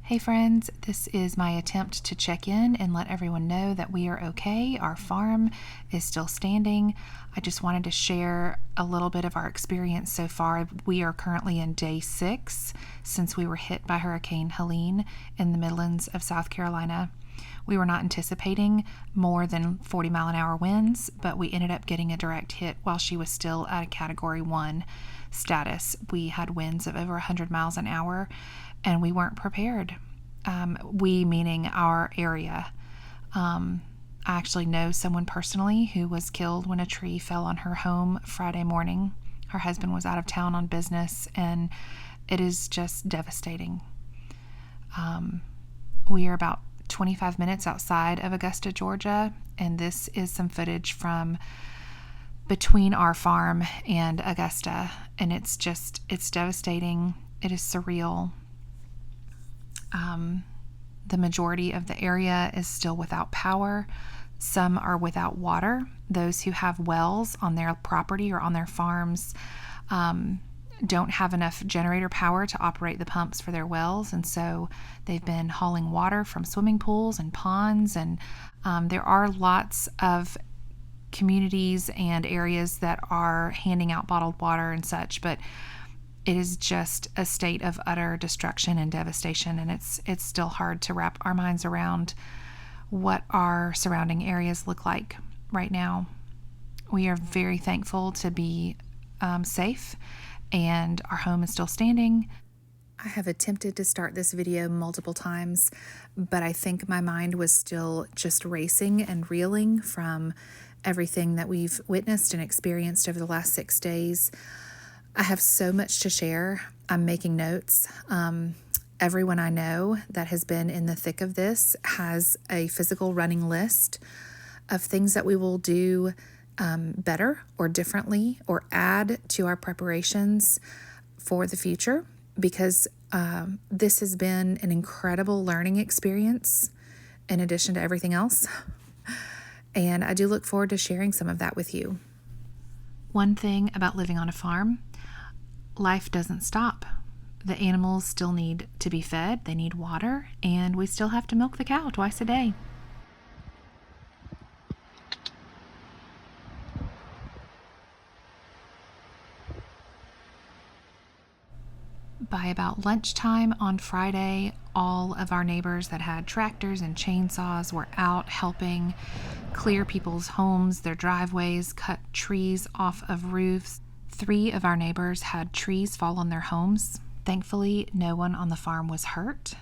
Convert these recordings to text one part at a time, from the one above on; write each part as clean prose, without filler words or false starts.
Hey friends, this is my attempt to check in and let everyone know that we are okay. Our farm is still standing. I just wanted to share a little bit of our experience so far. We are currently in day 6 since we were hit by Hurricane Helene in the Midlands of South Carolina. We were not anticipating more than 40-mile-an-hour winds, but we ended up getting a direct hit while she was still at a Category 1 status. We had winds of over 100 miles an hour, and we weren't prepared. We meaning our area. I actually know someone personally who was killed when a tree fell on her home Friday morning. Her husband was out of town on business, and it is just devastating. We are about 25 minutes outside of Augusta, Georgia, and this is some footage from between our farm and Augusta, and it's devastating. It is surreal. The majority of the area is still without power. Some are without water. Those who have wells on their property or on their farms don't have enough generator power to operate the pumps for their wells, and so they've been hauling water from swimming pools and ponds, and there are lots of communities and areas that are handing out bottled water and such, but it is just a state of utter destruction and devastation, and it's still hard to wrap our minds around what our surrounding areas look like right now. We are very thankful to be safe, and our home is still standing. I have attempted to start this video multiple times, but I think my mind was still just racing and reeling from everything that we've witnessed and experienced over the last 6 days. I have so much to share. I'm making notes. Everyone I know that has been in the thick of this has a physical running list of things that we will do better or differently or add to our preparations for the future, because this has been an incredible learning experience in addition to everything else. And I do look forward to sharing some of that with you. One thing about living on a farm: life doesn't stop. The animals still need to be fed, they need water, and we still have to milk the cow twice a day. By about lunchtime on Friday, all of our neighbors that had tractors and chainsaws were out helping clear people's homes, their driveways, cut trees off of roofs. 3 of our neighbors had trees fall on their homes. Thankfully, no one on the farm was hurt,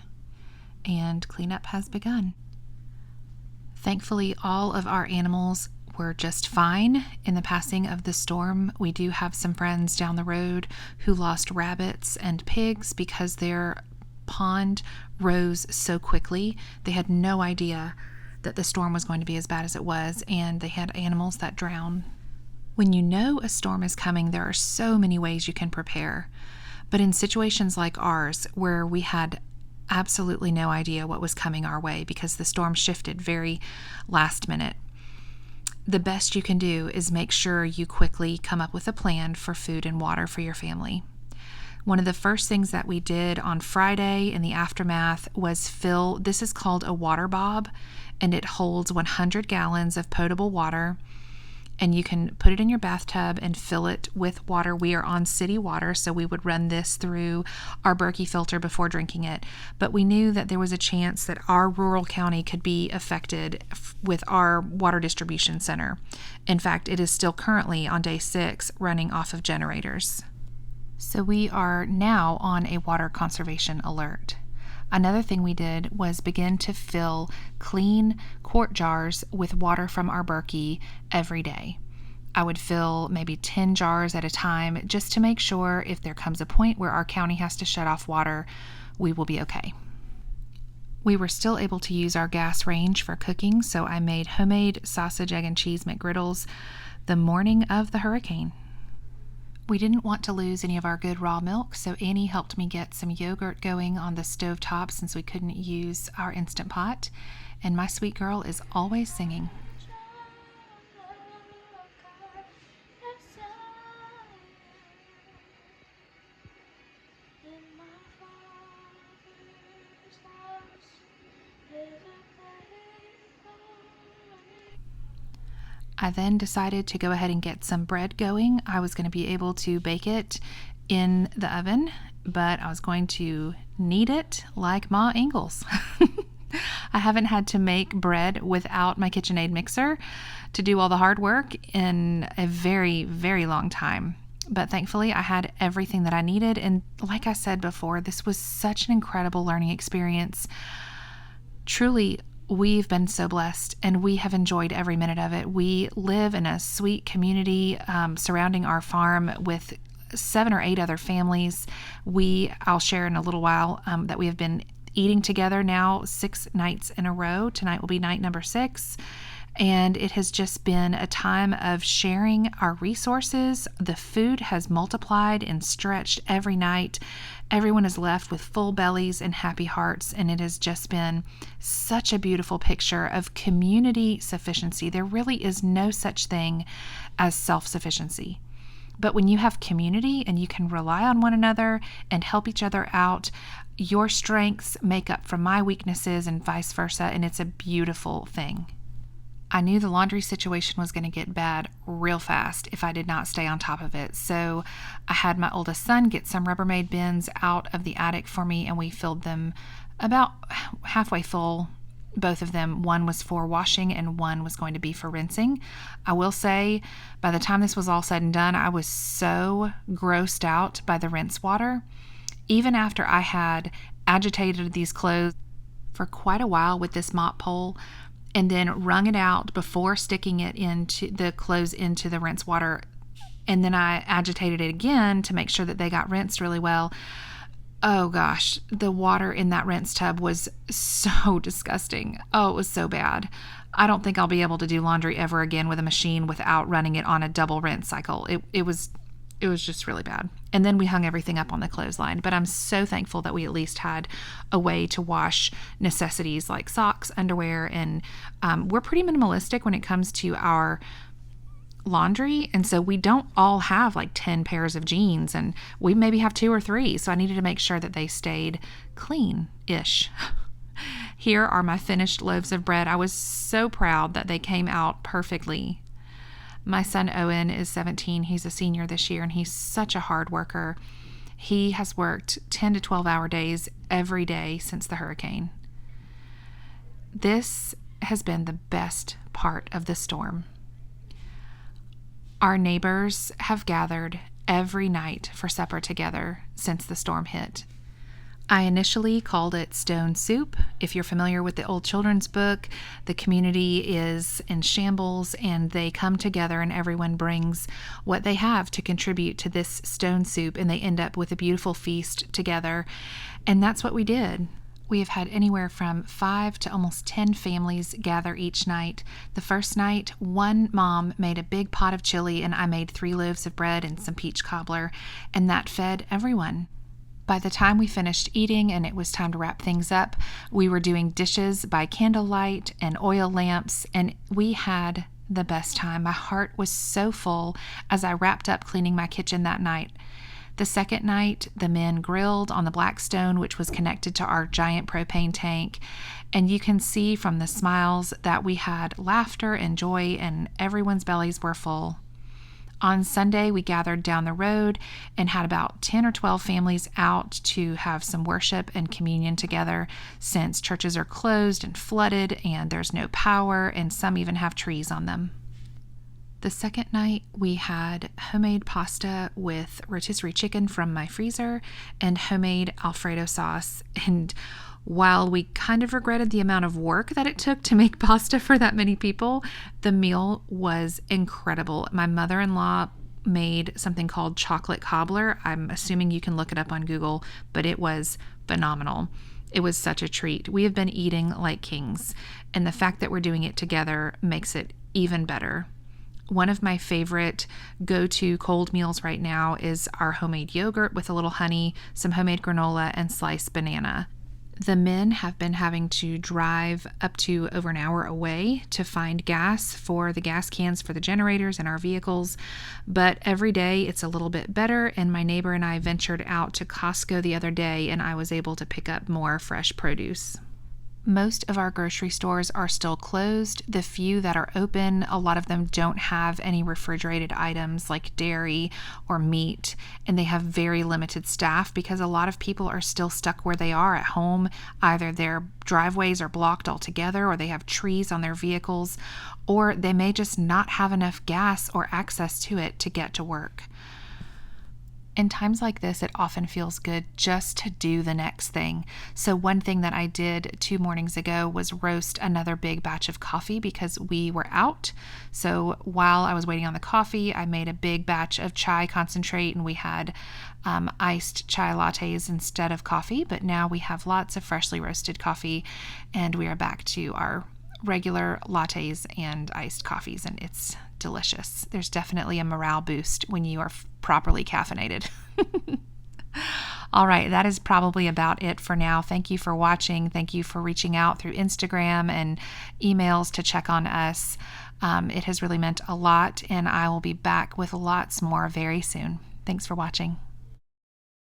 and cleanup has begun. Thankfully, all of our animals were just fine in the passing of the storm. We do have some friends down the road who lost rabbits and pigs because their pond rose so quickly. They had no idea that the storm was going to be as bad as it was, and they had animals that drowned. When you know a storm is coming, there are so many ways you can prepare. But in situations like ours, where we had absolutely no idea what was coming our way because the storm shifted very last minute, the best you can do is make sure you quickly come up with a plan for food and water for your family. One of the first things that we did on Friday in the aftermath was this is called a water bob, and it holds 100 gallons of potable water. And you can put it in your bathtub and fill it with water. We are on city water, so we would run this through our Berkey filter before drinking it. But we knew that there was a chance that our rural county could be affected with our water distribution center. In fact, it is still currently on day 6 running off of generators. So we are now on a water conservation alert. Another thing we did was begin to fill clean quart jars with water from our Berkey every day. I would fill maybe 10 jars at a time just to make sure if there comes a point where our county has to shut off water, we will be okay. We were still able to use our gas range for cooking, so I made homemade sausage, egg, and cheese McGriddles the morning of the hurricane. We didn't want to lose any of our good raw milk, so Annie helped me get some yogurt going on the stovetop since we couldn't use our Instant Pot, and my sweet girl is always singing. I then decided to go ahead and get some bread going. I was going to be able to bake it in the oven, but I was going to knead it like Ma Ingalls. I haven't had to make bread without my KitchenAid mixer to do all the hard work in a very, very long time. But thankfully, I had everything that I needed. And like I said before, this was such an incredible learning experience. Truly, we've been so blessed and we have enjoyed every minute of it. We live in a sweet community surrounding our farm with 7 or 8 other families. I'll share in a little while that we have been eating together now 6 nights in a row. Tonight will be night number 6. And it has just been a time of sharing our resources. The food has multiplied and stretched every night. Everyone is left with full bellies and happy hearts. And it has just been such a beautiful picture of community sufficiency. There really is no such thing as self-sufficiency. But when you have community and you can rely on one another and help each other out, your strengths make up for my weaknesses and vice versa. And it's a beautiful thing. I knew the laundry situation was going to get bad real fast if I did not stay on top of it. So I had my oldest son get some Rubbermaid bins out of the attic for me, and we filled them about halfway full. Both of them. One was for washing and one was going to be for rinsing. I will say, by the time this was all said and done, I was so grossed out by the rinse water. Even after I had agitated these clothes for quite a while with this mop pole, and then wrung it out before sticking it into the clothes into the rinse water. And then I agitated it again to make sure that they got rinsed really well. Oh gosh, the water in that rinse tub was so disgusting. Oh, it was so bad. I don't think I'll be able to do laundry ever again with a machine without running it on a double rinse cycle. It was just really bad. And then we hung everything up on the clothesline. But I'm so thankful that we at least had a way to wash necessities like socks, underwear, and we're pretty minimalistic when it comes to our laundry. And so we don't all have like 10 pairs of jeans, and we maybe have 2 or 3. So I needed to make sure that they stayed clean-ish. Here are my finished loaves of bread. I was so proud that they came out perfectly. My son Owen is 17. He's a senior this year, and he's such a hard worker. He has worked 10 to 12-hour days every day since the hurricane. This has been the best part of the storm. Our neighbors have gathered every night for supper together since the storm hit. I initially called it Stone Soup. If you're familiar with the old children's book, the community is in shambles and they come together and everyone brings what they have to contribute to this stone soup, and they end up with a beautiful feast together. And that's what we did. We have had anywhere from 5 to almost 10 families gather each night. The first night, one mom made a big pot of chili and I made 3 loaves of bread and some peach cobbler, and that fed everyone. By the time we finished eating and it was time to wrap things up, we were doing dishes by candlelight and oil lamps, and we had the best time. My heart was so full as I wrapped up cleaning my kitchen that night. The second night, the men grilled on the black stone, which was connected to our giant propane tank, and you can see from the smiles that we had laughter and joy, and everyone's bellies were full. On Sunday, we gathered down the road and had about 10 or 12 families out to have some worship and communion together, since churches are closed and flooded and there's no power, and some even have trees on them. The second night, we had homemade pasta with rotisserie chicken from my freezer and homemade Alfredo sauce. And while we kind of regretted the amount of work that it took to make pasta for that many people, the meal was incredible. My mother-in-law made something called chocolate cobbler. I'm assuming you can look it up on Google, but it was phenomenal. It was such a treat. We have been eating like kings, and the fact that we're doing it together makes it even better. One of my favorite go-to cold meals right now is our homemade yogurt with a little honey, some homemade granola, and sliced banana. The men have been having to drive up to over an hour away to find gas for the gas cans for the generators in our vehicles, but every day it's a little bit better, and my neighbor and I ventured out to Costco the other day, and I was able to pick up more fresh produce. Most of our grocery stores are still closed. The few that are open, a lot of them don't have any refrigerated items like dairy or meat, and they have very limited staff because a lot of people are still stuck where they are at home. Either their driveways are blocked altogether, or they have trees on their vehicles, or they may just not have enough gas or access to it to get to work. In times like this, it often feels good just to do the next thing. So one thing that I did 2 mornings ago was roast another big batch of coffee because we were out. So while I was waiting on the coffee, I made a big batch of chai concentrate, and we had iced chai lattes instead of coffee. But now we have lots of freshly roasted coffee, and we are back to our regular lattes and iced coffees, and it's delicious. There's definitely a morale boost when you are properly caffeinated. All right, that is probably about it for now. Thank you for watching. Thank you for reaching out through Instagram and emails to check on us. It has really meant a lot, and I will be back with lots more very soon. Thanks for watching.